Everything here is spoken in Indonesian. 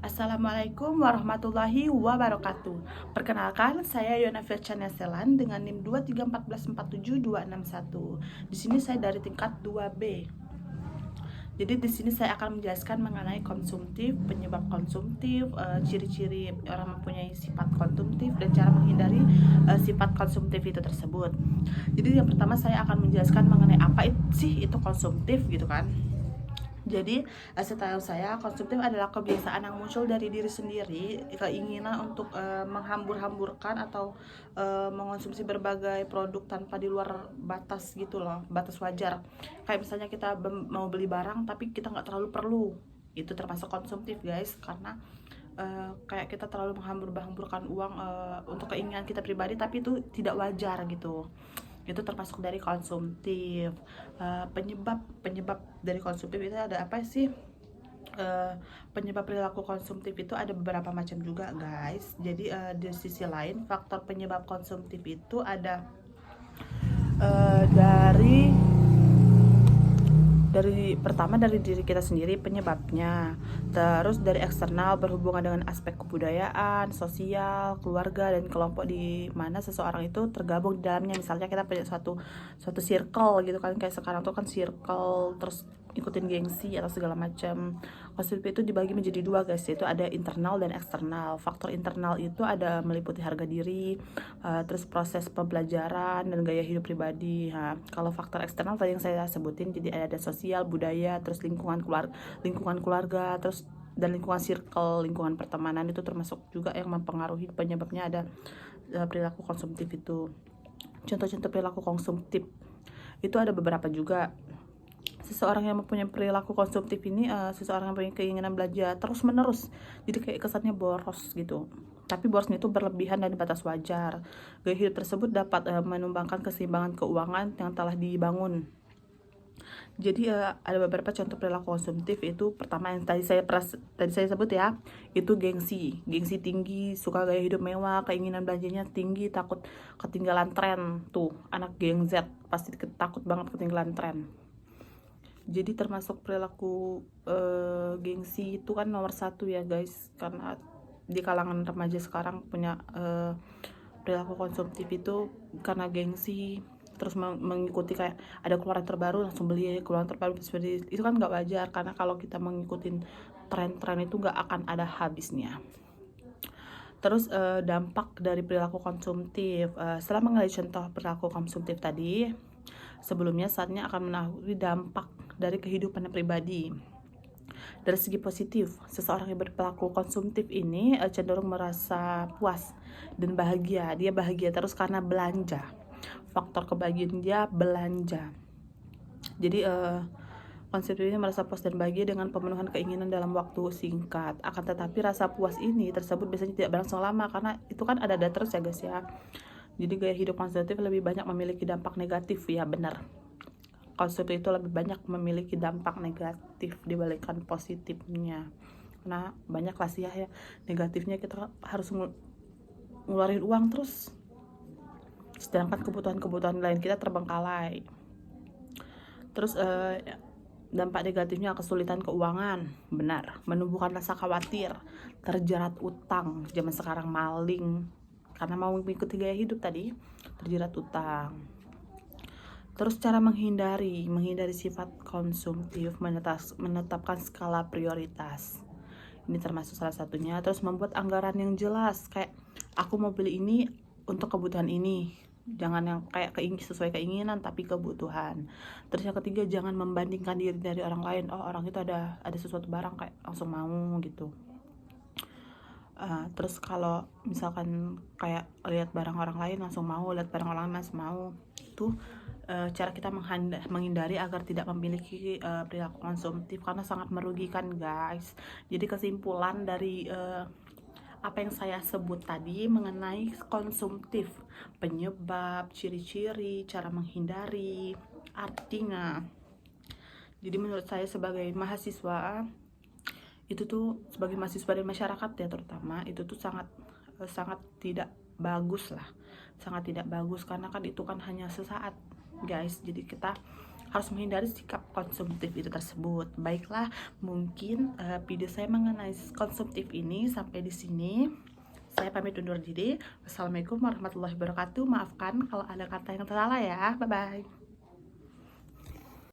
Assalamualaikum warahmatullahi wabarakatuh. Perkenalkan, saya Yona Firchania Selan dengan NIM 231447261. Di sini saya dari tingkat 2B. Jadi di sini saya akan menjelaskan mengenai konsumtif, penyebab konsumtif, ciri-ciri orang mempunyai sifat konsumtif dan cara menghindari sifat konsumtif itu tersebut. Jadi yang pertama saya akan menjelaskan mengenai apa sih itu konsumtif gitu kan. Jadi setahu saya konsumtif adalah kebiasaan yang muncul dari diri sendiri, keinginan untuk menghambur-hamburkan atau mengonsumsi berbagai produk tanpa di luar batas gitu loh, batas wajar. Kayak misalnya kita mau beli barang tapi kita nggak terlalu perlu, itu termasuk konsumtif guys, karena kayak kita terlalu menghambur-hamburkan uang untuk keinginan kita pribadi tapi itu tidak wajar gitu. Itu termasuk dari konsumtif. Penyebab dari konsumtif itu ada apa sih? Penyebab perilaku konsumtif itu ada beberapa macam juga guys. Jadi di sisi lain faktor penyebab konsumtif itu ada dari pertama dari diri kita sendiri penyebabnya, terus dari eksternal berhubungan dengan aspek kebudayaan, sosial, keluarga dan kelompok di mana seseorang itu tergabung di dalamnya. Misalnya kita punya suatu circle gitu kan, kayak sekarang tuh kan circle terus ikutin gengsi atau segala macam. Konsep itu dibagi menjadi dua guys, yaitu ada internal dan eksternal. Faktor internal itu ada meliputi harga diri, terus proses pembelajaran dan gaya hidup pribadi. Kalau faktor eksternal tadi yang saya sebutin, jadi ada sosial, budaya, terus lingkungan keluarga, terus dan lingkungan circle, lingkungan pertemanan itu termasuk juga yang mempengaruhi penyebabnya ada perilaku konsumtif itu. Contoh-contoh perilaku konsumtif itu ada beberapa juga. Seseorang yang mempunyai perilaku konsumtif ini seseorang yang punya keinginan belanja terus menerus, jadi kayak kesannya boros gitu, tapi borosnya itu berlebihan dan di batas wajar. Gaya hidup tersebut dapat menumbangkan keseimbangan keuangan yang telah dibangun. Jadi ada beberapa contoh perilaku konsumtif. Itu pertama yang tadi saya sebut ya, itu gengsi tinggi, suka gaya hidup mewah, keinginan belanjanya tinggi, takut ketinggalan tren. Tuh anak Gen Z pasti takut banget ketinggalan tren. Jadi termasuk perilaku gengsi itu kan nomor satu ya guys, karena di kalangan remaja sekarang punya perilaku konsumtif itu karena gengsi, terus mengikuti kayak ada keluaran terbaru langsung beli, keluaran terbaru seperti itu kan nggak wajar, karena kalau kita mengikuti tren-tren itu nggak akan ada habisnya. Terus dampak dari perilaku konsumtif, setelah mengenai contoh perilaku konsumtif tadi, sebelumnya saatnya akan mengetahui dampak dari kehidupan pribadi. Dari segi positif, seseorang yang berperilaku konsumtif ini cenderung merasa puas dan bahagia. Dia bahagia terus karena belanja. Faktor kebahagiaan dia belanja. Jadi konsep ini merasa puas dan bahagia dengan pemenuhan keinginan dalam waktu singkat. Akan tetapi rasa puas ini tersebut biasanya tidak berlangsung lama, karena itu kan ada terus ya guys ya. Jadi gaya hidup konsumtif lebih banyak memiliki dampak negatif, ya benar. Konsumtif itu lebih banyak memiliki dampak negatif dibandingkan positifnya. Nah banyak lah sih ya negatifnya, kita harus ngeluarin uang terus, sedangkan kebutuhan lain kita terbengkalai. Terus dampak negatifnya kesulitan keuangan, benar, menumbuhkan rasa khawatir, terjerat utang. Zaman sekarang maling karena mau mengikuti gaya hidup tadi, terjerat utang. Terus cara menghindari sifat konsumtif, menetapkan skala prioritas. Ini termasuk salah satunya. Terus membuat anggaran yang jelas, kayak aku mau beli ini untuk kebutuhan ini. Jangan yang kayak sesuai keinginan tapi kebutuhan. Terus yang ketiga, jangan membandingkan diri dari orang lain. Oh, orang itu ada sesuatu barang kayak langsung mau gitu. Terus kalau misalkan kayak lihat barang orang lain langsung mau, lihat barang orang lain langsung mau, itu cara kita menghindari agar tidak memiliki perilaku konsumtif, karena sangat merugikan guys. Jadi kesimpulan dari apa yang saya sebut tadi mengenai konsumtif, penyebab, ciri-ciri, cara menghindari, artinya. Jadi menurut saya sebagai mahasiswa itu tuh, sebagai mahasiswa dan masyarakat ya terutama, itu tuh sangat tidak bagus lah, sangat tidak bagus, karena kan itu kan hanya sesaat guys. Jadi kita harus menghindari sikap konsumtif itu tersebut. Baiklah, mungkin video saya mengenai konsumtif ini sampai di sini. Saya pamit undur diri. Wassalamualaikum warahmatullahi wabarakatuh. Maafkan kalau ada kata yang salah ya. Bye bye.